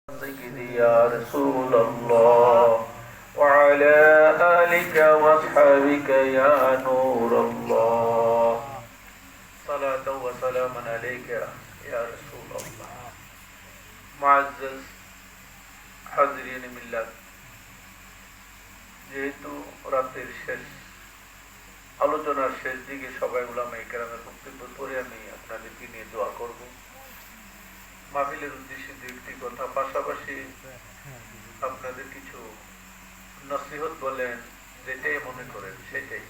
يا رسول الله وعلى آلك وأصحابك يا نور الله صلاة وسلام عليك يا رسول الله معزز حاضرين মিল্লাত যেহেতু রাতের শেষ আলোচনার শেষ দিকে সবাই উলামায়ে কেরামের বক্তব্য পড়ে আমি আপনাদেরকে নিয়ে দোয়া করব। মাহফিলের উদ্দেশ্যে দুটি কথা, পাশাপাশি আপনাদের কিছু নসিহত বলেন, যেটাই মনে করেন সেটাই।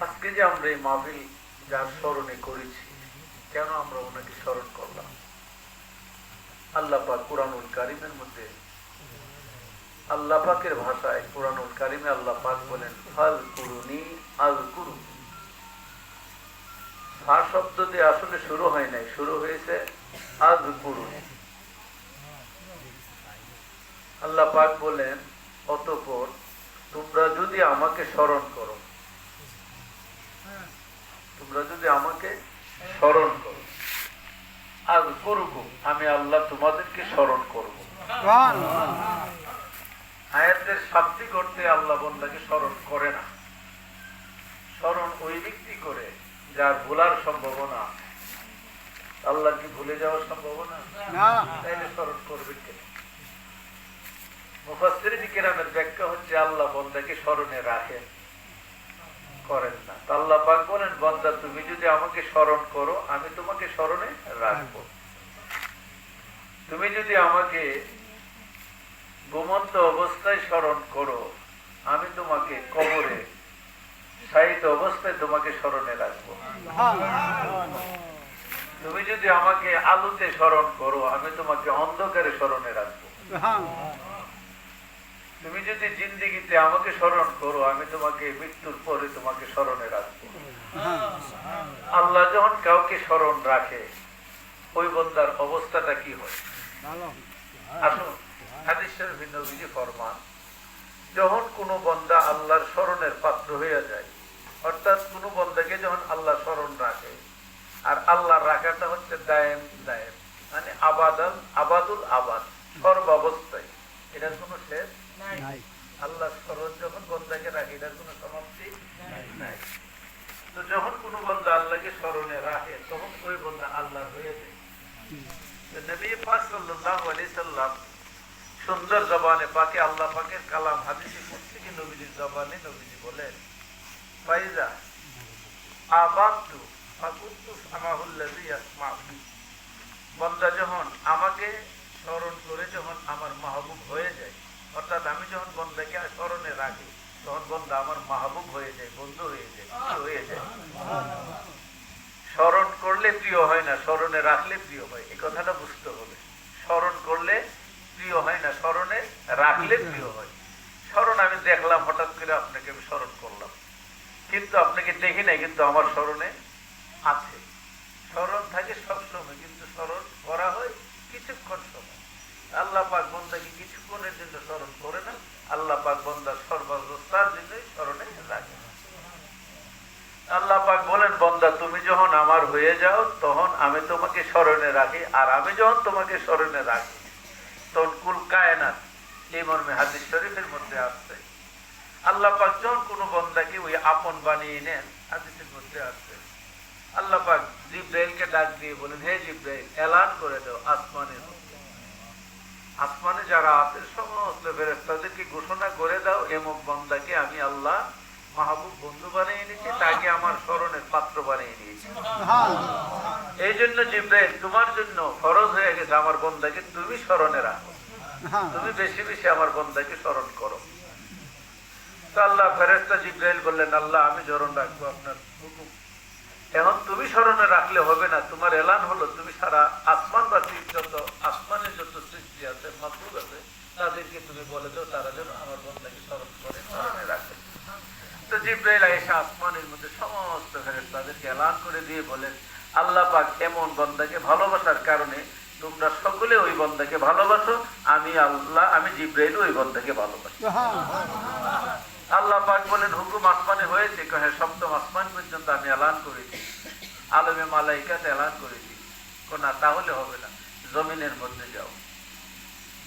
আজকে যে আমরা এই মাহফিল যার স্মরণে করেছি, কেন আমরা ওনাকে স্মরণ করলাম? আল্লাহ পাক কুরআনুল কারীমের মধ্যে, আল্লাহ পাকের ভাষায় কুরআনুল কারীমে আল্লাহ পাক বলেন ফাল কুরুনি আল কুরু। ফা শব্দ দিয়ে আসলে শুরু হয় নাই, শুরু হয়েছে আজ কুরুনি। আল্লাহ পাক বলেন অতঃপর তোমরা যদি আমাকে স্মরণ করো, তোমরা যদি আমাকে স্মরণ করো, আজ করব, আমি আল্লাহ তোমাদেরকে স্মরণ করব। আয়াতের শাব্দিক অর্থে আল্লাহ বান্দাকে স্মরণ করে না। স্মরণ ওই ব্যক্তি করে যার ভুলার সম্ভাবনা। আল্লাহ কি ভুলে যাওয়ার সম্ভাবনা? তাইলে স্মরণ করবে কেন? মুফাসসিরিন কিরামের ব্যাখ্যা হচ্ছে আল্লাহ বান্দাকে স্মরণে রাখেন, করেন না। আল্লাহ পাক বলেন বান্দা তুমি যদি আমাকে স্মরণ করো, আমি তোমাকে স্মরণে রাখবো। তুমি যদি আমাকে ঘুমন্ত অবস্থায় স্মরণ করো, আমি তোমাকে কবরে শায়িত অবস্থায় তোমাকে স্মরণে রাখবো। তুমি যদি আমাকে আলোতে স্মরণ করো, আমি তোমাকে অন্ধকারে স্মরণে রাখবো। তুমি যদি জিন্দেগিতে আমাকে স্মরণ করো, আমি তোমাকে মৃত্যুর পরে তোমাকে স্মরণে রাখবো। আল্লাহ যখন কাউকে স্মরণ রাখে, ওই বান্দার অবস্থাটা কি হয়? আসুন হাদিস শরীফে নবীজি ফরমান, যখন কোনো বান্দা আল্লাহর স্মরণের পাত্র হয়ে যায়, অর্থাৎ কোনো বান্দাকে যখন আল্লাহ স্মরণ রাখে, আর আল্লাহর রাখাটা হচ্ছে দায়েম দায়েম, মানে আবাদুল আবাদ, সর্বাবস্থায়, এটার কোনো শেষ নাই। আল্লাহ স্মরণ যখন বান্দাকে রাখে, এটার কোনো সমাপ্তি নাই। তো যখন কোনো বান্দা আল্লাহকে স্মরণে রাখে, তখন ওই বান্দা আল্লাহ হয়ে যায়। নবী পাক সাল্লাল্লাহু আলাইহি সাল্লাম সুন্দর জবানে পাকে, আল্লাহ পাকের কালাম হাদিসে কুদসি নবীজির জবানে নবীজি বলেন ফাইজা আবাদতু ফাকুনতু সামাহুল্লাযী ইয়াসমাউ বি। বান্দা যখন আমাকে স্মরণ করে যখন আমার মাহবুব হয়ে যায়, অর্থাৎ আমি যখন বান্দাকে স্মরণে রাখি, তখন বান্দা আমার মাহবুব হয়ে যায়, বন্ধু হয়ে যায়, হয়ে যায়। স্মরণ করলে প্রিয় হয় না, স্মরণে রাখলে প্রিয় হয়। এই কথাটা বুঝতে হবে। স্মরণ করলে প্রিয় হয় না, স্মরণে রাখলে প্রিয় হয়। স্মরণ আমি দেখলাম, হঠাৎ করে আপনাকে আমি স্মরণ করলাম, কিন্তু আপনাকে দেখি নাই, কিন্তু আমার স্মরণে আছে। স্মরণ থাকে সবসময়, কিন্তু স্মরণ করা হয় কিছুক্ষণ সময়। আল্লাহ পাক বান্দাকে কিছুক্ষণের জন্য স্মরণ করে না, আল্লাহ পাক বান্দার সর্বাবস্থার জন্যই স্মরণে রাখে। আল্লাহ পাক বলেন বান্দা তুমি যখন আমার হয়ে যাও, তখন আমি তোমাকে স্মরণে রাখি, আর আমি যখন তোমাকে স্মরণে রাখি, তখন কুল কায়নাত, এই মর্মে হাদিস শরীফের মধ্যে আসছে, আল্লাহ পাক যখন কোনো বান্দাকে ওই আপন বানিয়ে নেন, হাদিসের মধ্যে আসছে, আল্লাহ পাক জিবরাইলকে ডাক দিয়ে বলেন হে জিবরাইল, এলান করে দাও আসমানের মধ্যে, আসমানে যারা আছে সমস্ত ফেরেশতাদেরকে ঘোষণা করে দাও, এমক বান্দাকে আমি আল্লাহ মাহবুব বন্ধু বানিয়ে নিয়েছি, তাকে আমার স্মরণের পাত্র বানিয়ে নিয়েছি। এই জন্য জিবরাইল তোমার জন্য ফরজ হয়ে গেছে আমার বান্দাকে তুমি স্মরণে রাখো, তুমি বেশি বেশি আমার বান্দাকে স্মরণ করো। তো আল্লাহ ফেরেশতা জিবরাইল বললেন আল্লাহ আমি স্মরণ রাখবো, আপনার হুকুম। এখন তুমি স্মরণে রাখলে হবে না, তোমার এলান হলো তুমি সারা আসমানবাসী, যত আসমানের যত সৃষ্টি আছে, মাখলুক আছে, তাদেরকে তুমি বলে দাও তারা যেন আমার বান্দাকে স্মরণ করে, স্মরণে রাখে। তো জিবরাইল আয়েশা আসমানের মধ্যে সমস্ত ফেরেশতাদেরকে এলান করে দিয়ে বলেন আল্লাহ পাক এমন বান্দাকে ভালোবাসার কারণে তোমরা সকলে ওই বান্দাকে ভালোবাসো, আমি আল্লাহ, আমি জিবরাইল ওই বান্দাকে ভালোবাসি। আল্লাহ পাক বলেন হুকুম আসমানে হয়েছে, হ্যাঁ সপ্তম আসমান পর্যন্ত আমি এলান করেছি, আলমে মালাইকাতে এলান করেছি। না তাহলে হবে না, জমিনের মধ্যে যাও,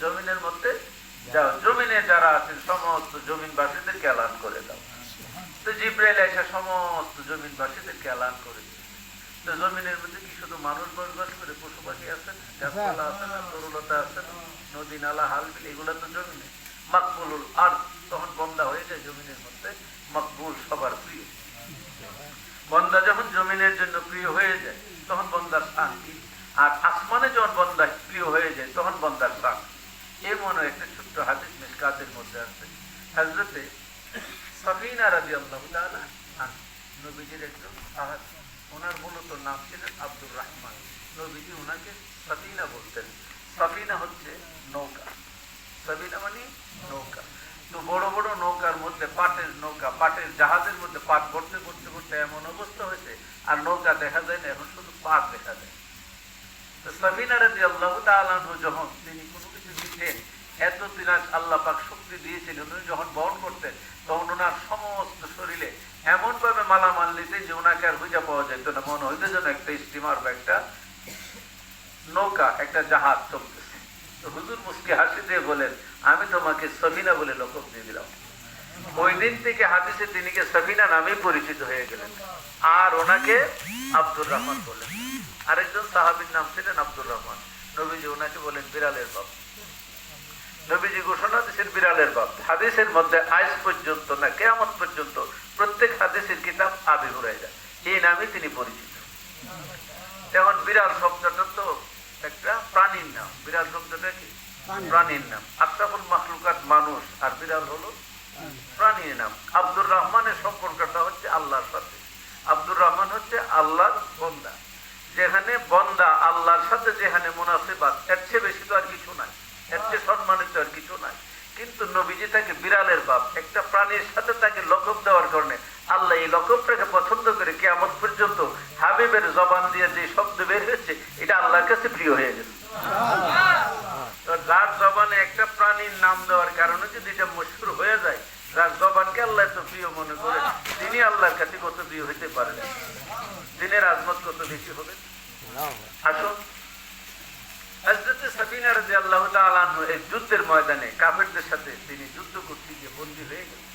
জমিনের মধ্যে যাও, জমিনে যারা আছেন সমস্ত জমিনবাসীদেরকে এলান করে দাও। তো জিব্রাইল এসে সমস্ত জমিনবাসীদেরকে এলান করে দিল। তো জমিনের মধ্যে কি শুধু মানুষ বসবাস করে, পশু পাখি আছে না, গাছপালা আছে না, তরুলতা আছে না, নদী নালা হাল বিল, এগুলো তো জমিনে মাকবুলুল আরদ। তখন বন্দা হয়ে যায় জমিনের মধ্যে মকবুল, সবার প্রিয়। বন্দা যখন জমিনের জন্য প্রিয় হয়ে যায় তখন বন্দার শান্তি, আর আসমানে যখন বন্দা প্রিয় হয়ে যায় তখন বন্দার শান্তি। এমন একটা ছোট্ট হাদিস মিশকাতের মধ্যে আছে, হযরতে সাফিনা রাদিয়াল্লাহু তাআলা নবীজির একজন সাহাবী, ওনার মূলত নাম ছিলেন আব্দুর রহমান। নবীজি ওনাকে সাফিনা বলতেন। সাফিনা হচ্ছে নৌকা, সাফিনা মানে নৌকা। তো বড় বড় নৌকার মধ্যে পাটের নৌকা, পাটের জাহাজের মধ্যে পাট ভরতে ভরতে ভরতে এমন অবস্থা হয়েছে আর নৌকা দেখা যায় না, এখন শুধু পাট দেখা যায়। তো সাফিনা রাদিয়াল্লাহু তাআলা যখন তিনি কোনো কিছু নিতেন, এত তিনাস আল্লাহ পাক শক্তি দিয়েছিলেন, উনি যখন বহন করতেন তখন ওনার সমস্ত শরীরে এমন ভাবে মালামাল নিতেন যে ওনাকে আর খুঁজে পাওয়া যেত না, মনে হইতে যেন একটা স্টিমার বা একটা নৌকা, একটা জাহাজ চলতেছে। তো হুজুর মুস্কি হাসি দিয়ে বলেন, আমি তোমাকে সফিনা বলে লকব দিয়ে দিলাম। ওই দিন থেকে হাদিসে তিনিকে সফিনা নামে পরিচিত হয়ে গেলেন, আর ওনাকে আব্দুর রহমান বলেন। আরেকজন সাহাবীর নাম ছিলেন আব্দুর রহমান। নবীজি ওনাকে বলেন বিড়ালের বাপ। নবীজি ঘোষণা দিয়েছেন বিড়ালের বাপ। হাদিসের মধ্যে আজ পর্যন্ত না কিয়ামত পর্যন্ত প্রত্যেক হাদিসের কিতাব আবি হুরায়রা এই নামে তিনি পরিচিত। যেমন বিড়াল শব্দটা তো একটা প্রাণীর নাম, বিড়াল শব্দটা কি প্রাণীর নাম। আশরাফুল মাখলুকাত মানুষ, আর বিড়াল হলো প্রাণীর নাম। আব্দুর রহমানের সম্পর্কটা হচ্ছে আল্লাহর সাথে। আব্দুর রহমান হচ্ছে আল্লাহর বন্দা। যেখানে বন্দা আল্লাহর সাথে যেখানে মুনাসিবাত, এর চেয়ে বেশি তো আর কিছু নাই, এর চেয়ে সম্মানিত আর কিছু নাই। কিন্তু নবীজি তাকে বিড়ালের বাপ, একটা প্রাণীর সাথে তাকে লকব দেওয়ার কারণে আল্লাহ এই লকবটাকে পছন্দ করে কিয়ামত পর্যন্ত হাবিবের জবান দিয়ে যে শব্দ বের হয়েছে এটা আল্লাহর কাছে প্রিয় হয়ে গেছে। যার জবানে একটা প্রাণীর নাম দেওয়ার কারণে যদি এটা মশহুর হয়ে যায়, যার জবানকে আল্লাহ এত প্রিয় মনে করে, তিনি আল্লাহর কাছে কত প্রিয় হইতে পারেন, দিনের আজমত কত বেশি হবে। আসুন, হযরতে সাফিনা রাদিয়াল্লাহু তাআলা আনহু এই যুদ্ধের ময়দানে কাফেরদের সাথে তিনি যুদ্ধ করতে গিয়ে বন্দী হয়ে গেলেন,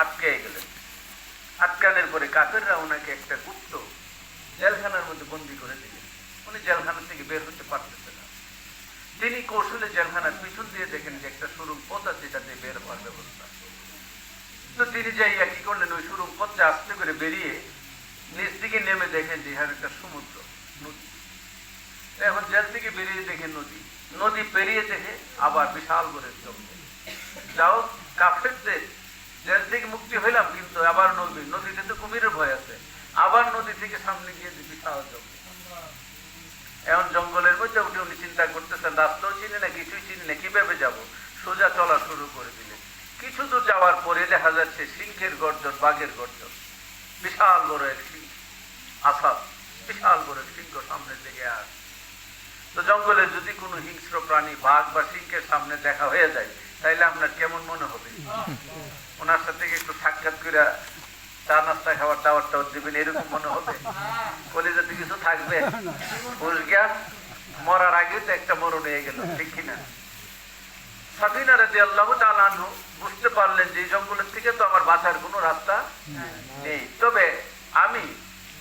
আটকে গেলেন। আটকানোর পরে কাফেররা ওনাকে একটা গুপ্ত জেলখানার মধ্যে বন্দী করে দিলেন। উনি জেলখানা থেকে বের হতে পারতেছেন না। তিনি কৌশলে জেলখানার পিছন দিয়ে দেখেন যে একটা সুরুং পথ আছে, এটা দিয়ে বের হওয়ার ব্যবস্থা। তো তিনি যাইয়া কি করলেন, ওই সুরুং পথে আস্তে করে বেরিয়ে নিচ দিকে নেমে দেখেন যে এখানে একটা সমুদ্র, নদী। এখন জেল থেকে বেরিয়ে দেখে নদী, নদী পেরিয়ে দেখে আবার বিশাল করে জঙ্গল। যাও, কাফেরদের জেল থেকে মুক্তি হইলাম, কিন্তু আবার নদীতে তো কুমিরের ভয় আছে, আবার নদী থেকে সামনে গিয়ে বিশাল জঙ্গল। এখন জঙ্গলের মধ্যে উঠে উনি চিন্তা করতেছেন, রাস্তাও চিনি না, কিছুই চিনি না, কিভাবে যাবো। সোজা চলা শুরু করে দিলেন। কিছু দূর যাওয়ার পরে দেখা যাচ্ছে সিংহের গর্জন, বাঘের গর্জন, বিশাল বড় এক সিংহ, আসাদ, বিশাল বড় সিংহ সামনের দিকে আসে। তো জঙ্গলে যদি কোনো হিংস্র প্রাণী বাঘ বা সিংহের সামনে দেখা হয়ে যায়, তাইলে আপনার কেমন মনে হবে? ওনার সাথে একটু সাক্ষাৎ করে চা নাস্তা খাবার দাওয়ার টাওয়ার দিবেন, এরকম মনে হবে? কলিজাতে কিছু থাকবে? মরার আগে তো একটা মরণ হয়ে গেল, ঠিক কিনা? সাফিনা রাদিয়াল্লাহু তাআলা আনহু বুঝতে পারলেন যে এই জঙ্গলের থেকে তো আমার বাঁচার কোনো রাস্তা নেই, তবে আমি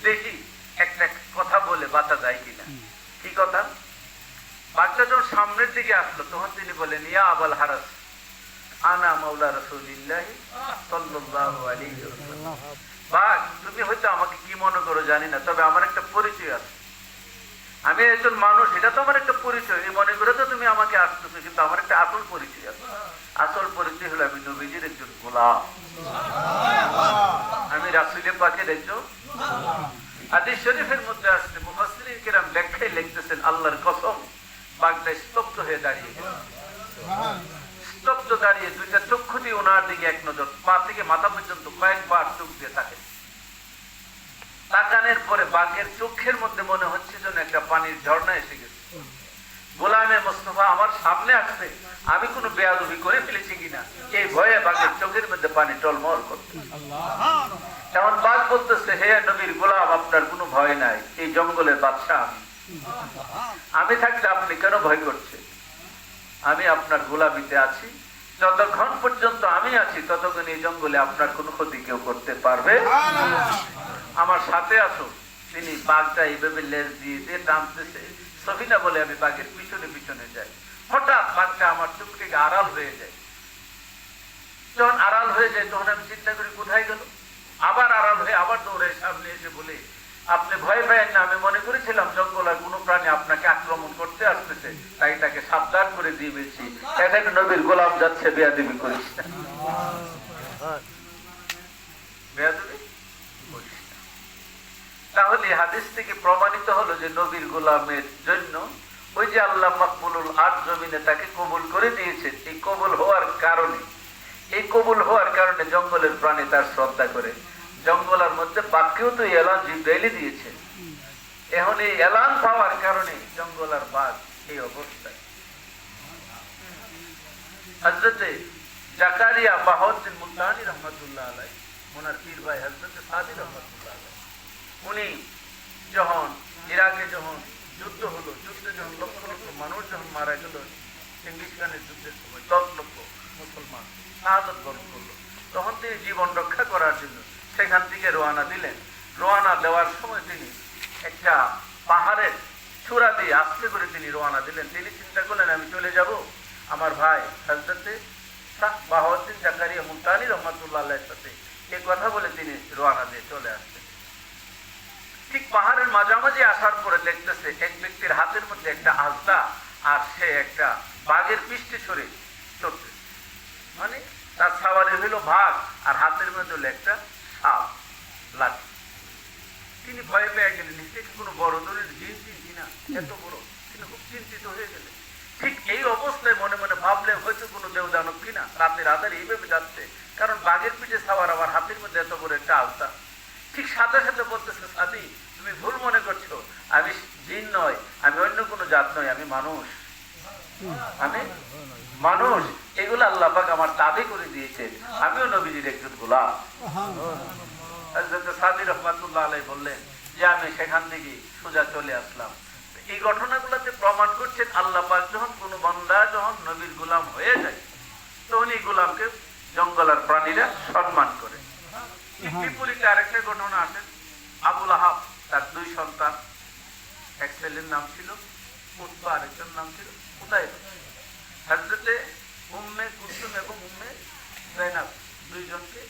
দেখি একটা কথা বলে বাঁচা যায় কিনা। কি কথা? বাচ্চা যখন সামনের দিকে আসলো তখন তিনি বলেন, ইয়া আবাল হারাস, আনা মাওলা রাসূলিল্লাহি সাল্লাল্লাহু আলাইহি ওয়াসাল্লাম। বাঘ, তুমি হয়তো আমাকে কি মনে করো জানি না, তবে আমার একটা পরিচয় আছে। আমি একজন মানুষ, এটা তো আমার একটা পরিচয়। এই মনে করে তো তুমি আমাকে আসতেছো, কিন্তু আমার একটা আসল পরিচয় আছে। আসল পরিচয় হলো আমি নবীজির একজন গোলাম, আমি রাসূল পাকের একজন। হাদিস শরীফের মধ্যে আসছে, মুফাসসিরিন কিরাম ব্যাখ্যায় লিখতেছেন, আল্লাহর কসম, বাঘটা স্তব্ধ হয়ে দাঁড়িয়ে গেল। স্তব্ধ দাঁড়িয়ে দুইটা চক্ষু দিয়ে ওনার দিকে এক নজর, পা থেকে মাথা পর্যন্ত কয়েকবার চোখ দিয়ে তাকে তাকানোর পরে বাঘের চোখের মধ্যে মনে হচ্ছে যেন একটা পানির ঝর্ণা এসে গেছে। গোলামে মোস্তফা আমার সামনে আসছে, আমি কোনো বেয়াদবি করে ফেলেছি কিনা এই ভয়ে বাঘের চোখের মধ্যে পানি টলমল করছে। তেমন বাঘ বলতেছে, হে নবীর গোলাম, আপনার কোনো ভয় নাই, এই জঙ্গলের বাদশা আমি, আমি থাকতে আপনি কেন ভয় করছেন? আমি আপনার গোলামিতে আছি, যতক্ষণ পর্যন্ত আমি আছি ততক্ষণ এই জঙ্গলে আপনার কোনো ক্ষতি কেউ করতে পারবে। আমার সাথে আসুন। তিনি বাঘটা এইভাবে লেজ দিয়ে দিয়ে টানতেছে, সফিনা বলে আমি বাঘের পিছনে পিছনে যাই। হঠাৎ বাঘটা আমার চোখ থেকে আড়াল হয়ে যায়। যখন আড়াল হয়ে যায় তখন আমি চিন্তা করি কোথায় গেল। আবার আড়াল হয়ে আবার দৌড়ে সামনে এসে বলে, আপনি ভয় পাবেন না, আমি মনে করেছিলাম জঙ্গলের কোনো প্রাণী আপনাকে আক্রমণ করতে আসতেছে, তাই তাকে সাবধান করে দিয়ে বলছি, এখানে নবীর গোলাম যাচ্ছে, বেয়াদবি করিস না। বেয়াদবি করিস না। তাহলে হাদিস থেকে প্রমাণিত হলো যে নবীর গোলামের জন্য ওই যে আল্লাহ মাকবুলুল আরশ জমিনে তাকে কবুল করে দিয়েছে, এই কবুল হওয়ার কারণে জঙ্গলের প্রাণী তার শ্রদ্ধা করে। জঙ্গলের মধ্যে বাঘকেও তো এলান জিব্রাইল দিয়েছে। এখন এই এলান পাওয়ার কারণে জঙ্গল আর বাঘ এই অবস্থায়। হযরতে জাকারিয়া বাহাউদ্দিন মুলতানি রহমাতুল্লাহ আলাইহি, ওনার পীর ভাই হযরতে সাদি রহমাতুল্লাহ আলাইহি, উনি যখন ইরাকে যখন যুদ্ধ হলো, যুদ্ধে যখন লক্ষ লক্ষ মানুষ যখন মারা গেল, চেঙ্গিস খানের যুদ্ধের সময় 10 লক্ষ মুসলমান শাহাদাত বরণ করলো, তখন তিনি জীবন রক্ষা করার জন্য সেখান থেকে রওনা দিলেন। রওনা দেওয়ার সময় তিনি একটা পাহাড়ের চূড়া দিয়ে আস্তে করে তিনি রওনা দিলেন। তিনি চিন্তা করলেন আমি চলে যাব আমার ভাই হযরতে বাহাউদ্দিন জাকারিয়া মুলতানি রহমাতুল্লাহ আলাইহির সাথে, এই কথা বলে তিনি রওনা দিয়ে চলে আসছেন। ঠিক পাহাড়ের মাঝামাঝি আসার পরে দেখতেছে এক ব্যক্তির হাতের মধ্যে একটা আজদা, আর সে একটা বাঘের পৃষ্ঠে সরে চড়ছে। মানে তার সাওয়ারি হইল বাঘ আর হাতের মধ্যে হলো একটা সাপ লাঠি। তিনি ভয় পেয়ে গেলেন, নিশ্চয়ই কোনো বড় ধরনের জিন চিনছি না, এত বড়। তিনি খুব চিন্তিত হয়ে গেলেন। ঠিক এই অবস্থায় মনে মনে ভাবলেন হয়তো কোনো দেবদানব কিনা, রাতের আধারে এইভাবে যাচ্ছে, কারণ বাঘের পিঠে সাওয়ার, আবার হাতের মধ্যে এত বড় একটা আলতা। ঠিক সাথে সাথে বলতেছে, সাদি তুমি ভুল মনে করছো, আমি জিন নয়, আমি অন্য কোনো জাত নয়, আমি মানুষ, আমি মানুষ। এগুলো আল্লাহ পাক আমার দাবি করে দিয়েছে, আমিও নবীজির একজন গোলাম। হযরত সাদি রহমাতুল্লাহ আলাইহি বললেন যে আমি সেখান থেকে সোজা চলে আসলাম। এই ঘটনাগুলোতে প্রমাণ করছেন আল্লাহ পাক যখন কোনো বান্দা যখন নবীর গোলাম হয়ে যায় তখন এই গোলামকে জঙ্গলের প্রাণীরা সম্মান করে। বিপরীতে আরেকটা ঘটনা আছে, আবুল আহাব তার 2 সন্তান, এক ছেলের নাম ছিল উতবা, আরেকটার নাম ছিল উতাইবা। হযরতে উম্মে কুলসুম এবং উম্মে যায়নাব দুইজনকে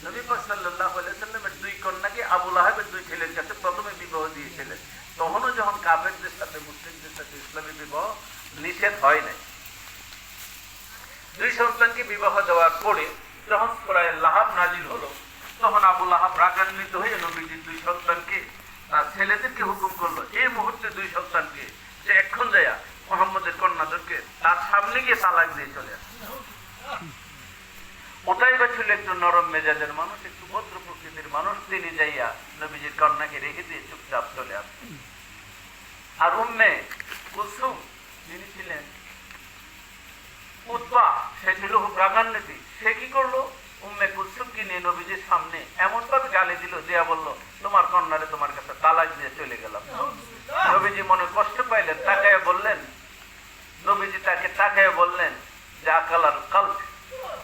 নবী পাক সাল্লাল্লাহু আলাইহি সাল্লামের 2 কন্যাকে আবুল আহাবের 2 ছেলের কাছে প্রথমে বিবাহ দিয়েছিলেন। তখনও যখন কাফেরদের সাথে মুসলিমদের সাথে ইসলামী বিবাহ নিষেধ হয় নাই। 2 সন্তানকে বিবাহ দেওয়ার পরে যখন সূরা লাহাব নাজিল হলো, তখন আবু লাহাব রাগান্বিত হয়ে নবীজির 2 সন্তানকে তার ছেলেদেরকে হুকুম করলো, এই মুহূর্তে 2 সন্তানকে যে এখন যায়া মুহাম্মদের কন্যাদেরকে তার সামনে গিয়ে তালাক দিয়ে চলে আসে। উতাইবা ছিল একটু নরম মেজাজের মানুষ, একটু ভদ্র প্রকৃতির মানুষ, তিনি যাইয়া নবীজির কন্যাকে রেখে দিয়ে চুপচাপ চলে আসেন। আর উম্মে কুলসুম যিনি ছিলেন উতবা, সে ছিল খুব রাগান্বিত। সে কি করলো, উম্মে কুলসুমকে নিয়ে নবীজির সামনে এমন ভাবে গালি দিল, দেয়া বলল তোমার কন্যারে তোমার কাছে তালাক দিয়ে চলে গেলাম। নবীজি মনে কষ্ট পাইলেন, তাকায় বললেন, নবীজি তাকে তাকায় বললেন যে আকালাল কালব,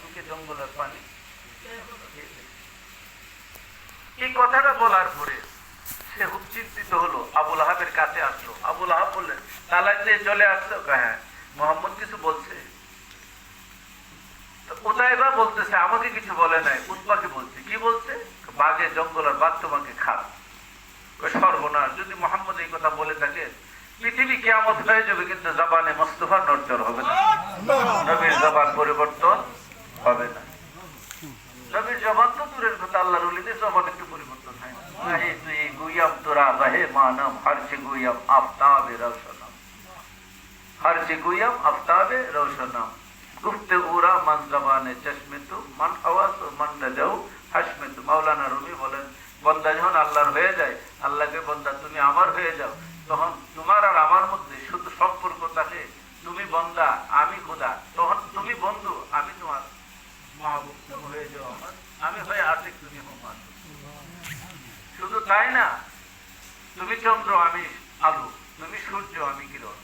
তুমি জঙ্গলের পানি। এই কথাটা বলার পরে সে খুব চিন্তিত হলো, আবুল আহাবের কাছে আসলো। আবুল আহাব বললেন তালাক দিয়ে চলে আসছো? হ্যাঁ। মুহাম্মদ কিছু বলছে? উতাইবা বলতেছে আমাকে কিছু বলে নাই, উতবাকে বলছে। কি বলছে? বাঘে জঙ্গলের বাঘ তোমাকে খাবে। সর্বনাশ, যদি মুহাম্মদ এই কথা বলে থাকে পৃথিবী কিয়ামত হয়ে যাবে, কিন্তু জবানে মুস্তাফা নড়চড় হবে না, নবীর জবান পরিবর্তন হবে না। নবীর জবান তো দূরের কথা, আল্লাহর ওলিদের জবান একটু পরিবর্তন হয় না। আহে তুই গুয়াম তোরা বাহে মানম হরচে গুয়াম আফতাবে রওশনাম, হরচে গুয়াম আফতাবে রওশনাম, গুফতে উরা মান জবানে চশমে তু মান আওয়াজ মান নাজাউ হাসমে তু। মাওলানা রুমি বলেন, বন্দা যখন আল্লাহর হয়ে যায়, আল্লাহকে বন্দা তুমি আমার হয়ে যাও, তখন তোমার আর আমার মধ্যে শুধু সম্পর্ক থাকে, তুমি বন্দা আমি খোদা, তখন তুমি বন্ধু আমি তোমার মাহবুব, তুমি হয়ে যাও আমার, আমি হয়ে আশিক তুমি হোমান। শুধু তাই না, তুমি চন্দ্র আমি আলু, তুমি সূর্য, আমি কিরণ।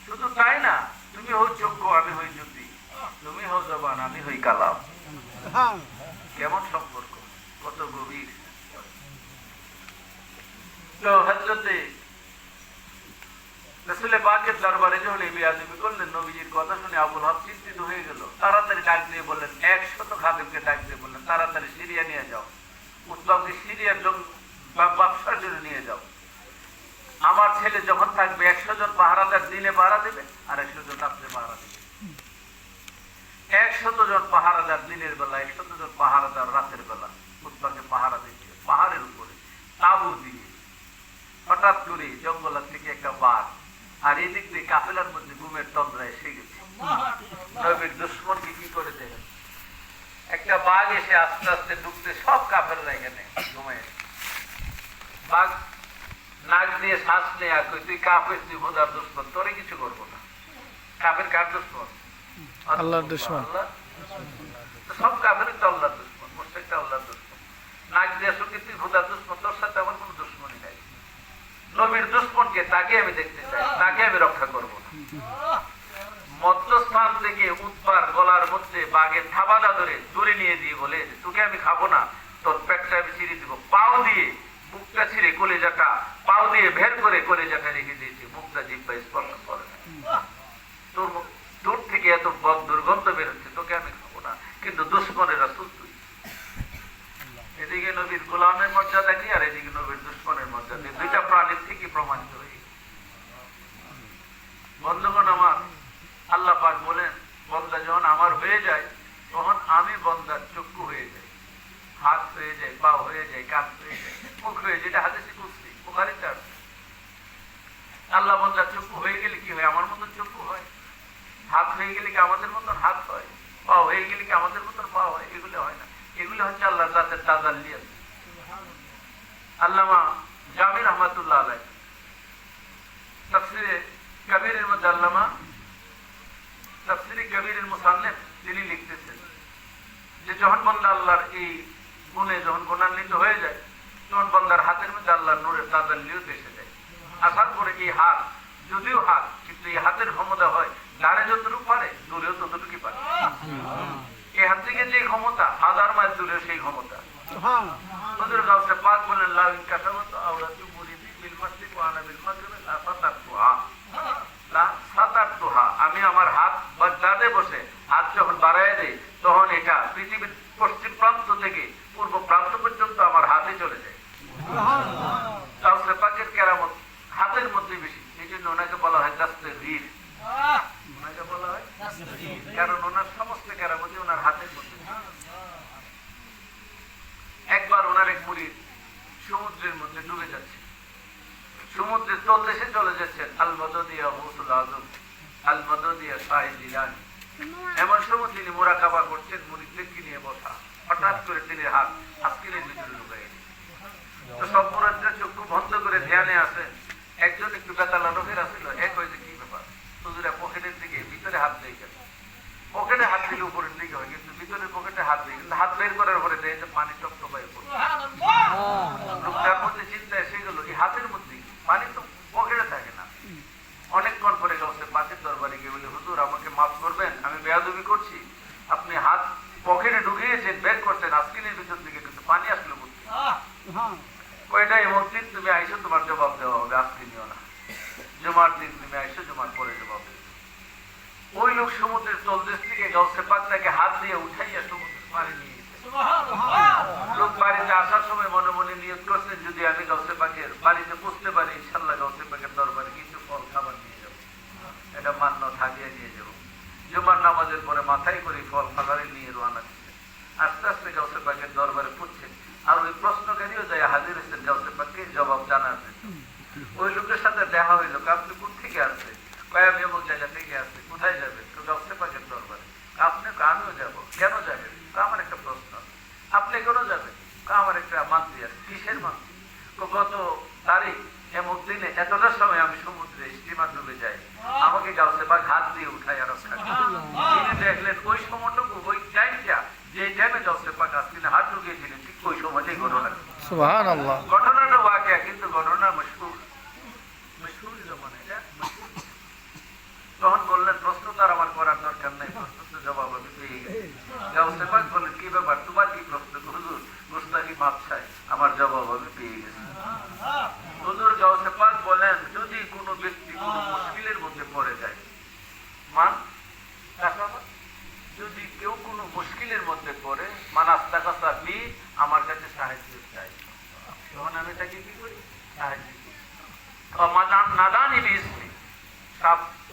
শুধু তাই না, তুমি হও চক্ষু, আমি হই জ্যোতি। তুমি হও জবান, আমি হই কালাম। কেমন সম্পর্ক, কত গভীর। তো হযরতে রাসূল পাকের দরবারে যখন বেয়াদবি করলেন, নবীজির কথা শুনে আবুল হাব চিন্তিত হয়ে গেল। তাড়াতাড়ি ডাক দিয়ে বললেন, 100 খাদেমকে ডাক দিয়ে বললেন, তাড়াতাড়ি সিরিয়া নিয়ে যাও, উৎবাকে সিরিয়ার ব্যবসার জন্য নিয়ে যাও। আমার ছেলে যখন থাকবে 100 জন পাহারাদার দিনে পাহারা দেবে, আর 100 জন রাত্রে পাহারা দেবে। 100 জন পাহারাদার দিনের বেলা, 100 জন পাহারাদার রাতের বেলা উৎবাকে পাহারা দিচ্ছে। পাহাড়ের উপরে তাবু দিয়ে হঠাৎ করে জঙ্গল থেকে একটা বাঘ, আর এদিক দিয়ে কাফেলার মধ্যে ঘুমের তন্দ্রা এসে গেছে। নবীর দুশমনকে কি করে দেখেন, একটা বাঘ এসে আস্তে আস্তে ঢুকতে, সব কাফেররা এখানে ঘুমায়। বাঘ নাক দিয়ে শ্বাস নেয়, আর তুই কাফের, তুই খোদার দুশমন, তোরে কিছু করবো না। কাফের কার দুশমন? আল্লাহর দুশমন। সব কাফেরই তো আল্লাহর দুশমন, মুশরিকটা আল্লাহর দুশমন। নাক দিয়ে শুনকে তুই খোদার দুশমন, তোর সাথে আমার কোনো দুশমনই নাই। নবীর দুশমনকে, তাকে আমি দেখতে চাই, তাকে আমি রক্ষা করবো না। মধ্যস্থান থেকে উৎবার গলার মধ্যে বাঘের থাবাদা ধরে দূরে নিয়ে দিয়ে বলে, তোকে আমি খাবো না, তোর পেটটা আমি ছিঁড়ে দিব। পাও দিয়ে বুকটা ছিঁড়ে কলেজাটা, পাও দিয়ে বের করে কলেজাটা রেখে দিয়েছি, মুখটা জিহ্বা স্পর্শ করে না। তোর মুখ দূর থেকে এত দুর্গন্ধ বেরোচ্ছে, তোকে আমি খাবো না, কিন্তু দুশমনের রাসূল তুই। এদিকে নবীর গোলামের মর্যাদা কি, আর এদিকে নবীর দুশমনের মর্যাদা, দুইটা প্রাণীর থেকে প্রমাণিত হয়ে গেছে। বন্ধুগণ আমার, আল্লাহ পাক বলেন, বন্দা যখন আমার হয়ে যায়, তখন আমি বন্দার চক্ষু হয়ে যাই, হাত হয়ে যায়, পা হয়ে যায়, কান হয়ে যায়, মুখ হয়ে যায়। এটা হাদিসে কুদসি, বুখারীতে আছে। আল্লাহ বন্দার চক্ষু হয়ে গেলে কি হয়? আমার মতন চক্ষু হয়। হাত হয়ে গেলে কি আমাদের মতন হাত হয়? পা হয়ে গেলে কি আমাদের মতন পা হয়? এগুলো হয় না। এগুলো হচ্ছে আল্লাহর জাতের তাজাল্লি আছে। আল্লামা জামি রহমাতুল্লাহ আলাইহি তাফসীরে কবীরের মধ্যে, আল্লামা তাফসীরে কবীরের মুসান্নিফ, তিনি লিখতেছেন যে যখন বান্দা আল্লাহর এই গুণে যখন গুণান্বিত হয়ে যায়, তখন বান্দার হাতের মধ্যে আল্লাহর নূরের তাজাল্লিও এসে যায়। আসার পরে এই হাত, যদিও হাত, কিন্তু এই হাতের ক্ষমতা হয় ডানে যতটুকু পারে, দূরেও ততটুকুই পারে। এই হাত থেকে যে ক্ষমতা, 1000 মাইল দূরে সেই ক্ষমতা। হুজুর গাউসে পাক বলেন, লা ইন কাসাবাতু আওরাতু মুরিদি বিল মাসরিক ওয়া আনা বিল মাগরিব লা ফাতাতুহা, লা ফাতাতুহা। আমি আমার হাত বাগদাদে বসে হাত যখন বাড়ায় দেই, তখন এটা পৃথিবীর পশ্চিম প্রান্ত থেকে পূর্ব প্রান্ত পর্যন্ত আমার হাতে চলে যায়। গাউসে পাকের কেরামত হাতের মধ্যে বেশি, এই জন্য ওনাকে বলা হয় দাস্তগীর। ওনাকে বলা হয় কারণ ওনার সমস্ত কেরামতি ওনার হাতের মধ্যে। একবার ওনার এক মুরিদ সমুদ্রের মধ্যে ডুবে যাচ্ছে, সমুদ্রের তলদেশে চলে যাচ্ছেন। আল মদদিয়া গৌসুল আজম, আল মদদিয়া শাহিদ জিলানী। এমন সময় তিনি মুরাকাবা করছেন, মুরিদদেরকে নিয়ে বসা। হঠাৎ করে তিনি হাত আজকিনের ভিতরে ঢুকে গেছে। তো সব মুরিদরা চক্ষু বন্ধ করে ধ্যানে আসেন। একজন একটু বেতালা রোগের আসছিল, এক হয়েছে কি ব্যাপার, হুজুরা পকেটের দিকে ভিতরে হাত দিয়ে গেল। পকেটে হাত দিলে উপরের দিকে হয়, কিন্তু ভিতরে পকেটে হাত দিয়ে, কিন্তু হাত বের করার পরে দেখে পানি টপটপায় পড়ছে। লোকটার মধ্যে চিন্তা এসে গেল, এই হাতের মধ্যে পানি তো পকেটে থাকে না। অনেকক্ষণ পরে গাউসে পাকের দরবারে গিয়ে বলে, হুজুর আমাকে মাফ করবেন, আমি বেয়াদবি করছি, আপনি হাত পকেটে ঢুকিয়েছেন, বের করছেন আজকিনের ভিতর দিকে, কিন্তু পানি আসলো কোথায়? কয়টা এমন দিন তুমি আইসো, তোমার জবাব দেওয়া হবে, আজকে নিও না। জুমার দিন তুমি আইসো, জুমার পরে জবাব দেবে। ওই লোক সমুদ্রের তলদেশ থেকে গাউসে পাকটাকে হাত দিয়ে উঠাইয়া সমুদ্রের পাড়ে নিয়ে গেছে। লোক বাড়িতে আসার সময় মনে মনে নিয়ত করছেন, যদি আমি গাউসে পাকের বাড়িতে পৌঁছতে পারি, ইনশাল্লাহ গাউসে পাকের দরবারে কিছু ফল খাবার নিয়ে যাবো, এটা মান্য থাকিয়ে নিয়ে যাবো। জুমার নামাজের পরে মাথায় করে ফল খাবারে নিয়ে রওনা দিচ্ছেন। আস্তে আস্তে গাউসে পাকের দরবারে পড়ছেন, আর ওই প্রশ্নকারীও যায় হাজির হয়েছেন গাউসে পাককে জবাব জানার জন্য। ওই লোকের সাথে দেখা হইল, আপনি কোথা থেকে আসছেন? কয় আমি এমন জায়গা থেকে আসছি। কোথায় যাবেন? গাউসে পাকের দরবারে। আপনি? আমিও যাবো। কেন যাবেন? আমার একটা প্রশ্ন। আপনি কেন যাবেন? আমার একটা মান্তি আছে। কিসের মান্তি? গত তারিখ এমন দিনে এতটার সময় আমি সমুদ্রে স্টিমার ডুবে যাই, আমাকে গাউসে পাক হাত দিয়ে উঠাই আর তিনি দেখলেন ওই সময়টুকু, ওই টাইমটা, যে টাইমে গাউসে পাক আসছিলেন হাত ঢুকিয়েছিলেন, ঠিক ওই সময়টাই ঘটনা। সুবহানাল্লাহ। ঘটনাটা ওয়াকিয়া, কিন্তু ঘটনা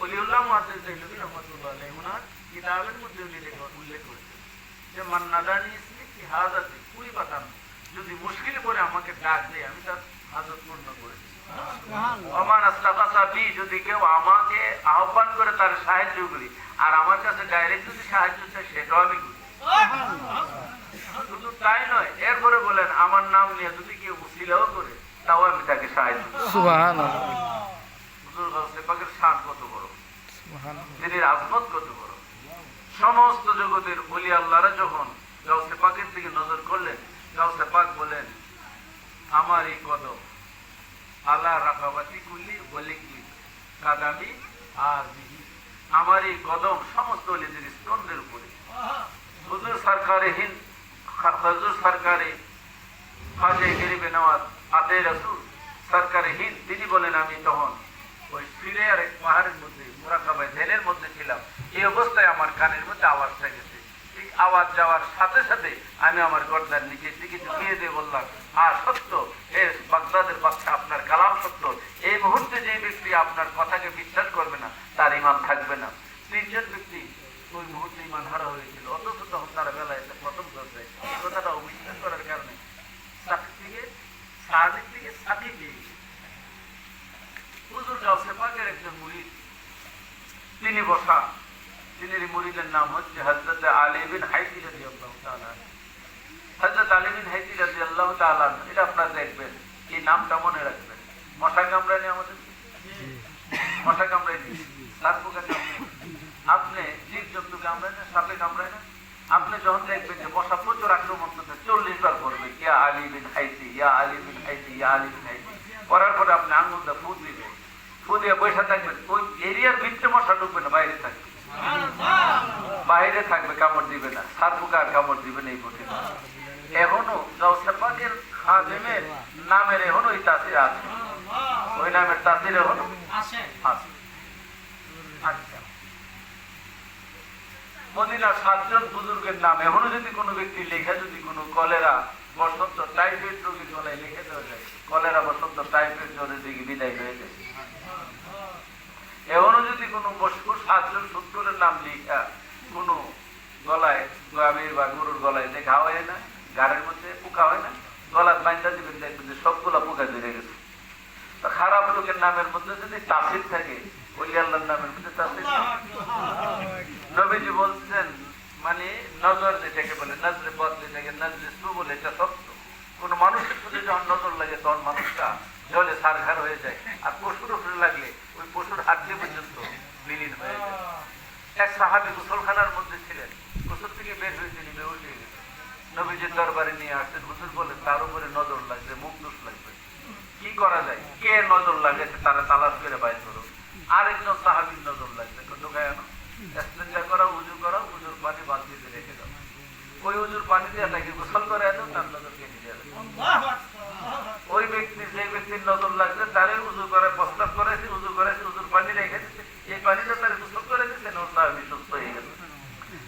ওলিউল্লাহ মুহাদ্দিস দেহলভী রাহমাতুল্লাহ আলাইহি ওনার কিতাবের মধ্যে উল্লেখ করেছেন যে মান নাদানি ইসমি কি হাজাতি কুই বাতান, যদি মুশকিলে পড়ে আমাকে ডাক দেয় আমি তার হাজত পূর্ণ করে দিই। ওমান আস্তাগাসা বি, যদি কেউ আমাকে আহ্বান করে তার সাহায্য করি, আর আমার কাছে ডাইরেক্ট যদি সাহায্য চায় সেটাও আমি করি। শুধু তাই নয়, এরপরে বলেন আমার নাম নিয়ে যদি কেউ উসিলাও করে তাও আমি তাকে সাহায্য করি। সুবহানাল্লাহ। হুজুর গাউসে পাকের শান কত বড়, তিনি আজমত কত বড়। সমস্ত জগতের ওলি আল্লাহরা যখন গাউসে পাকের দিকে নজর করলেন, গাউসে পাক বলেন আমার এই কদম আলা রাকাবাতি কুল্লি ওয়ালিকি কাদামি আজিহি, আমার এই কদম সমস্ত ওলিদের স্তম্ভের উপরে। হুজুর সরকারে হিন্দ, হুজুর সরকারে খাজে গরিবে নওয়াজ আতে রাসূল সরকারে হিন্দ, তিনি বলেন আমি তখন ওই সিরিয়ার এক পাহাড়ের মধ্যে মুরাকাবায় ধ্যানের মধ্যে ছিলাম, এই অবস্থায় আমার কানের মধ্যে আওয়াজটা গেছে। ঠিক আওয়াজ যাওয়ার সাথে সাথে আমি আমার গর্দার নিচের দিকে ঝুঁকিয়ে দিয়ে বললাম আর সত্য হে বাগদাদের বাদশা, আপনার কালাম সত্য। এই মুহূর্তে যে ব্যক্তি আপনার কথাকে বিশ্বাস করবে না তার ঈমান থাকবে না। তিনজন ব্যক্তি ওই মুহূর্তে ঈমান হারা হয়েছিল, অথচ তখন তারা বেলায় প্রথম করবে। এই কথাটা অবিশ্বাস করার কারণে সাদিক থেকে সাকিব পেয়ে গেছে। হুজুর গাউসে পাকের একজন মুরিদ, তিনি বসা, তিনি মুরিদের নাম হচ্ছে হযরত আলী বিন হাইতি রাদিয়াল্লাহু তাআলা। হযরত আলী বিন হাইতি রাদিয়াল্লাহু তাআলা, এটা আপনারা দেখবেন, এই নামটা মনে রাখবেন। মশা কামড়ায়নি আমাদের, মশা কামড়ায়নি, সাপ পোকা কামড়ায়নি, আপনি জীবজন্তু কামড়ায় না, সাপে কামড়ায় না। আপনি যখন দেখবেন যে মশা প্রচুর আক্রমণ করতে 40 বার করবে ইয়া আলী বিন হাইতি, ইয়া আলী বিন হাইতি, ইয়া আলী বিন হাইতি, করার পরে আপনি আঙুলটা ফু দিবেন, ফু দিয়ে বসে থাকবেন। ওই এরিয়ার ভিতরে মশা ঢুকবে না, বাইরে থাকবে, বাইরে থাকবে, কামড় দিবে না, সাপ পোকার কামড় দিবে না। এই প্রতি এখনো গাউসে পাকের খাদেমের নামের এখনো ওই তাসির আছে, ওই নামের তাসির এখনো আছে। আচ্ছা, মদিনার 7 জন বুজুর্গের নাম এখনো যদি কোনো ব্যক্তি লেখা, যদি কোনো কলেরা বসন্ত টাইফয়েড রোগীর গলায় লিখে দেওয়া যায়, কলেরা বসন্ত টাইফয়েড জ্বরের দিকে বিদায় হয়ে যায়। এখনো যদি কোনো 7 জন 70-এর নাম লিখা কোনো গলায়, গাভীর বা গরুর গলায় যে ঘা হয় না, গাড়ের মধ্যে পোকা হয় না, গলার বাইন্দা দিবেন, দেখবেন যে সবগুলা পোকা ধরে গেছে। খারাপ লোকের নামের মধ্যে যদি তাসির থাকে, ওলি আল্লাহর নামের মধ্যে তাসির। নবীজি বলছেন মানে নজর যেটাকে বলে, নজরে বদ যেটাকে নজরে সু বলে, এটা সত্য। কোন মানুষের প্রতি যখন নজর লাগে তখন মানুষটা জলে সারঘার হয়ে যায়, আর পশুর উপরে লাগলে ওই পশুর হাড্ডি পর্যন্ত বিলীন হয়ে যায়। এক সাহাবী গোসলখানার মধ্যে ছিলেন, গোসল থেকে বের হয়ে তিনি বেহুশ হয়ে গেছেন। নবীজির দরবারে নিয়ে আসছেন, হুজুর বলেন তার উপরে নজর লাগবে, মুখ দোষ লাগবে, কি করা যায়? কে নজর লাগেছে তারা তালাশ করে বাইর করো। আরেকজন সাহাবীর নজর লাগবে, ঢোকায় আনো, ইস্তেঞ্জা করাও, উজু করাও, উজুর পানি বালতিতে রেখে দাও, ওই উজুর পানি দিয়ে তাকে গোসল করে আনো, তার নজর কেটে যাবে। ওই ব্যক্তি, যে ব্যক্তির নজর লাগবে তারে উজু করে প্রস্তাব করেছে, উজু করেছে, উজুর পানি রেখে দিচ্ছে, এই পানিটা তারা গোসল করে দিচ্ছেন, ওর সাহাবী সুস্থ হয়ে গেছে।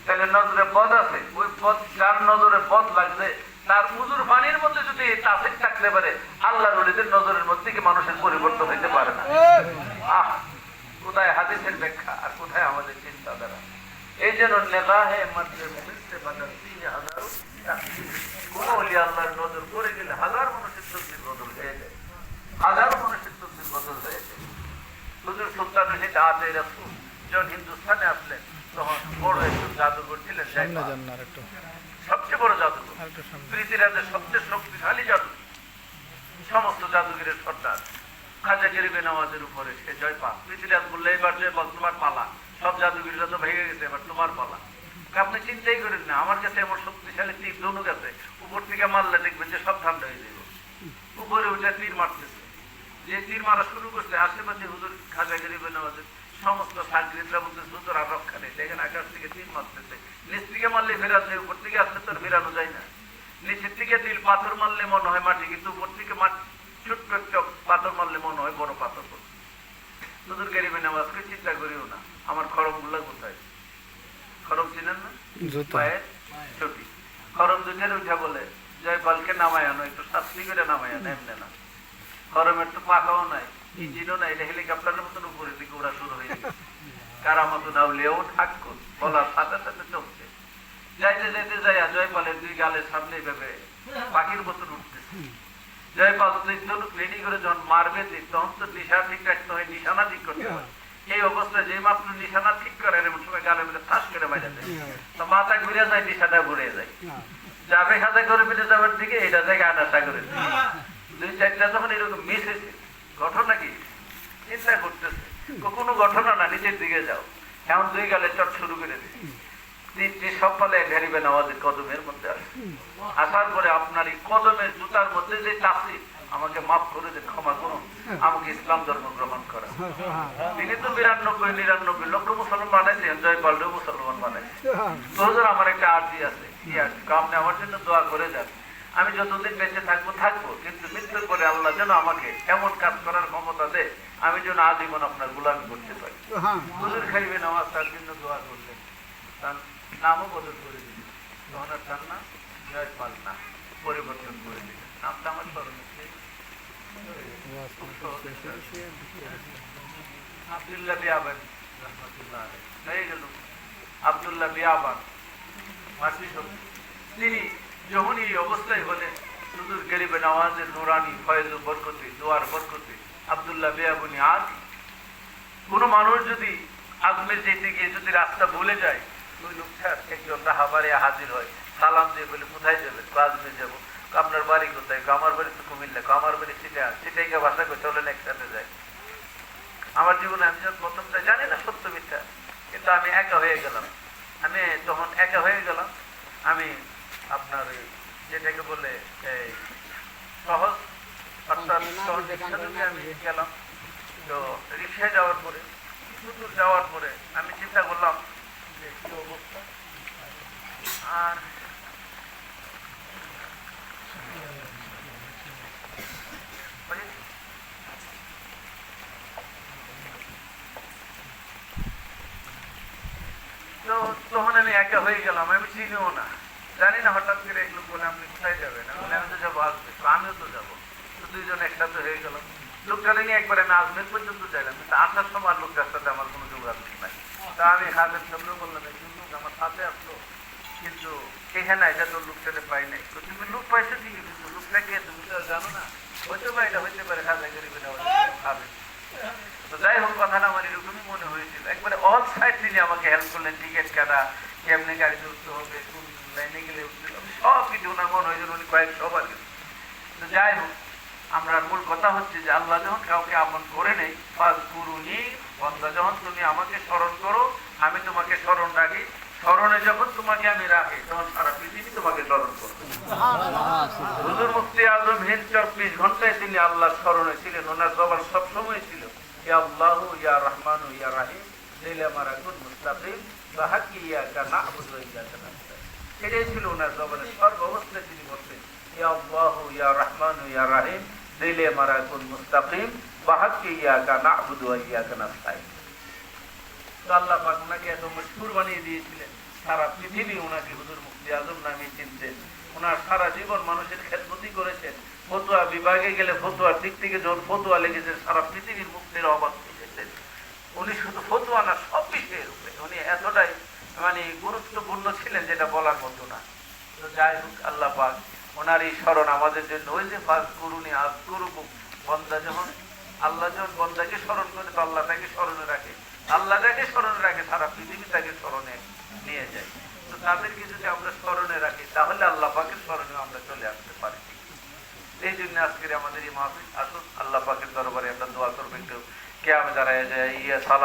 তাহলে নজরে বদ আছে, ওই বদ যার নজরে বদ লাগছে তার উজুর পানির মধ্যে যদি তাসির থাকতে পারে, আল্লাহর ওলিদের নজরের মধ্যে কি মানুষের পরিবর্তন হইতে পারে না? কোথায় হাদিসের ব্যাখ্যা আর কোথায় আমাদের চিন্তাধারা? এই জন্য নেগাহে মধ্যে মুমিনসে বদলতি হাজারো, কোন ওলি আল্লাহর নজর পড়ে গেলে হাজার মানুষের তকদীর বদল হয়ে যায়, হাজারো মানুষের তকদীর বদল হয়ে যায়। হুজুর সুলতান রশিদ আতে রাসূল যখন হিন্দুস্তানে আসলেন তখন বড় একজন জাদুঘর ছিলেন, সবচেয়ে বড় জাদুঘর, পৃথিবীর সবচেয়ে শক্তিশালী জাদুঘর, সমস্ত জাদুঘরের সর্দার। খাজা গরিবে নওয়াজের উপরে সে জয় পা। পৃথিবীরাজ বললে এবার জয় বল, তোমার পালা, সব জাদুঘররা তো ভেঙে গেছে, এবার তোমার পালা। আপনি চিন্তাই করেন না, আমার কাছে এমন শক্তিশালী তীর ধনুক আছে, উপর থেকে মারলে দেখবেন যে সব ঠান্ডা হয়ে যাবে। উপরে উঠে তীর মারতেছে, যে তীর মারা শুরু করছে আশেপাশে হুজুর খাজা গরিবে নওয়াজের সমস্ত সাগরিদরা বলতে হুজুর আর রক্ষা নেই, দেখেন আকাশ থেকে তীর মারতেছে, নিচ থেকে মারলে ফেরাচ্ছে, উপর থেকে আসলে তো ফেরানো যায় না। নিচের থেকে তিল পাথর মারলে মনে হয় মাটি, কিন্তু উপর থেকে ছোট্ট একটা পাথর মারলে মনে হয় বড় পাথর। হুজুর গরিবে নওয়াজকে চিন্তা করিও না, আমার খড়ম গুলা কোথায়? খড়ম চিনেন না? পায়ের চটি, খড়ম দুধের উঠা বলে জয়পালকে নামায় আনো, একটু শাস্তি করে নামায় আনো, এমনি না। খড়মের তো পাখাও নাই, ইঞ্জিনও নাই, হেলিকপ্টারের মতন উপরের দিকে ওরা শুরু হয়ে গেছে। কারামাতুন আউলিয়াও ঠাকুর বলার সাথে সাথে চলছে। যাইতে যাইতে যাইয়া জয়পালের দুই গালের সামনে ভেবে পাখির মতন উঠতেছে। জয়পাল রেডি করে যখন মারবে তখন তো নিশানা ঠিক রাখতে হয়, নিশানা ঠিক করতে হয়। এই অবস্থায় যে মাত্র নিশানা ঠিক করে এমন সময় গালের মধ্যে ঠাস করে বাইরে যায়, তো মাথা ঘুরে যায়, নিশানা ঘুরে যায়, যাবে খাতা করে ফিরে যাওয়ার দিকে এটা থেকে আটাটা করে দুই চারটা যখন এরকম মিস হয়েছে। ঘটনা কি চিন্তা করতেছে, কোনো ঘটনা না, নিচের দিকে যাও। এখন দুই গালে চট শুরু করে দিচ্ছে। সব পালে ঘেরিবে নামাজের কদমের মধ্যে আসে। আসার পরে আপনার এই কদমের জুতার মধ্যে যে চাষি, আমাকে মাফ করে দেন, ক্ষমা করুন, আমাকে ইসলাম ধর্ম গ্রহণ করা। তিনি তো ৯২-৯৯ লক্ষ মুসলমান বানাইছেন, জয়পালও মুসলমান বানাইছে। তো হুজুর আমার একটা আর্জি আছে, কি আর্জি? আপনি আমার জন্য দোয়া করে যান, আমি যতদিন বেঁচে থাকবো, কিন্তু মৃত্যুর পরে আল্লাহ যেন আমাকে এমন কাজ করার ক্ষমতা দেয়, আমি যেন আজীবন আপনার গোলামি করতে পারি। হুজুর খাইবে নামাজ তার জন্য দোয়া করলেন, তার নামও বদল করে দিলেন। তখন আর তার নাম জয়পাল না, পরিবর্তন করে দিলেন। নামটা আমার স্মরণে আব্দুল্লাহ বিয়াবান রহমাতুল্লাহ আলাইহি হয়ে গেল। আব্দুল্লাহ বিয়াবান তিনি যখন এই অবস্থায় হলেন, হুজুর গরিবে নওয়াজের নুরানি ফয়েজ বরকতে, দোয়ার বরকতে আব্দুল্লাহ বিয়াবানি। আজ কোনো মানুষ যদি আজমের যেতে গিয়ে যদি রাস্তা ভুলে যায়, ওই লোকটা একজন রাহাবারে হাজির হয়, সালাম দিয়ে বলে কোথায় যাবেন? আজমের যাবো। আপনার বাড়ি কোথায়? আমার বাড়ি তো কুমিল্লা। আমার বাড়ি সেটাইকে ভাষা করে চলেন একসাথে যায়। আমার জীবনে আমি যখন প্রথমটা জানি না সত্য মিথ্যা, কিন্তু আমি একা হয়ে গেলাম। আমি যখন একা হয়ে গেলাম, আমি আপনার যেটাকে বলে সহজ অর্থাৎ সহজ রিক্সা আমি গেলাম। তো রিক্সায় যাওয়ার পরে কিছু দূর যাওয়ার পরে আমি চিন্তা করলাম যে কি অবস্থা। আর তো তখন আমি একা হয়ে গেলাম, আমি চিনিও না, জানি না। হঠাৎ করে এক লোক বলে আপনি কোথায় যাবেন? আমি তো যাবো আসবে, আমিও তো যাবো। তো দুইজন একসাথে হয়ে গেলাম। লোকটা নিয়ে একবার আমি আজমের পর্যন্ত চাইলাম, কিন্তু আসার সময় লোকটার সাথে আমার কোনো যোগাযোগ নাই। তা আমি হাতের সামনে বললাম, একজন লোক আমার সাথে আসলো, কিন্তু এখানে এটা তো লোকটাকে পাই নাই। তো তুমি লোক পাইছো ঠিকই, কিন্তু লোকটা কে তুমি তো জানো না। হইতে পারে এটা হইতে পারে খাজা গরিবে খাবে। তো যাই হোক, কথাটা আমার এরকমই মনে হয়েছিল। একবারে অল সাইড তিনি আমাকে হেল্প করলেন, টিকিট কাটা, কেমনি গাড়িতে উঠতে হবে, কোন লাইনে গেলে উঠতে হবে, সব কিছু ওনার মনে হয়েছিল। উনি কয়েকশো বার গেলেন। তো যাই হোক, আমরা মূল কথা হচ্ছে যে আল্লাহ যখন কাউকে আপন করে নেই, ফাযকুরুনি, বান্দা যখন তুমি আমাকে স্মরণ করো, আমি তোমাকে স্মরণ রাখি। স্মরণে যখন তোমাকে আমি রাখি, তখন সারা পৃথিবী তোমাকে স্মরণ করবে। হুজুর মুফতি আজম হিন্দ 24 ঘন্টায় তিনি আল্লাহ স্মরণে ছিলেন। ওনার জবান সবসময় ছিল ইয়া আল্লাহু ইয়া রহমানু ইয়া রাহিম দিলে আমারা কুন মুস্তাকিম বাহাকি ইয়াকা না'বুদু ওয়া ইয়াকা নাস্তাইন। এটাই ছিল ওনার জবানের সর্ব অবস্থায় তিনি বলতেন ইয়া আল্লাহু ইয়া রহমানু ইয়া রাহিম দিলে আমারা কুন মুস্তাকিম বাহাকি ইয়াকা না'বুদু ওয়া ইয়াকা নাস্তাইন। তো আল্লাহ পাক ওনাকে এত মশহুর বানিয়ে দিয়েছিলেন, সারা পৃথিবী ওনাকে হুজুর মুফতি আজম নামে চিনতেন। ওনার সারা জীবন মানুষের খেদমতি করেছেন। ফতুয়া বিভাগে গেলে ফতুয়ার দিক থেকে যখন ফতুয়া লেগেছে, সারা পৃথিবীর মুক্তির অবাক হয়েছেন। উনি শুধু ফতুয়া না, সব বিষয়ের উপরে উনি এতটাই গুরুত্বপূর্ণ ছিলেন যেটা বলার মতো না। তো যাই হোক, আল্লাহ পাক ওনার এই স্মরণ আমাদের জন্য ওই যে ফাযকুরুনি আযকুরুকুম, বন্দা যখন আল্লাহ যখন বন্দাকে স্মরণ করে, তো আল্লাহ তাকে স্মরণে রাখে। আল্লাহ তাকে স্মরণে রাখে, সারা পৃথিবী তাকে স্মরণে নিয়ে যায়। তো তাদেরকে যদি আমরা স্মরণে রাখি, তাহলে আল্লাহ পাকের স্মরণে আমরা চলে আসতে পারি। এই জন্য আজকের আমাদের এই মাহফিল। আসুন আল্লাহ পাকের দরবারে আমরা দোয়া করবো, একটু কিয়ামে দাঁড়ায় যায় ইয়া সালাম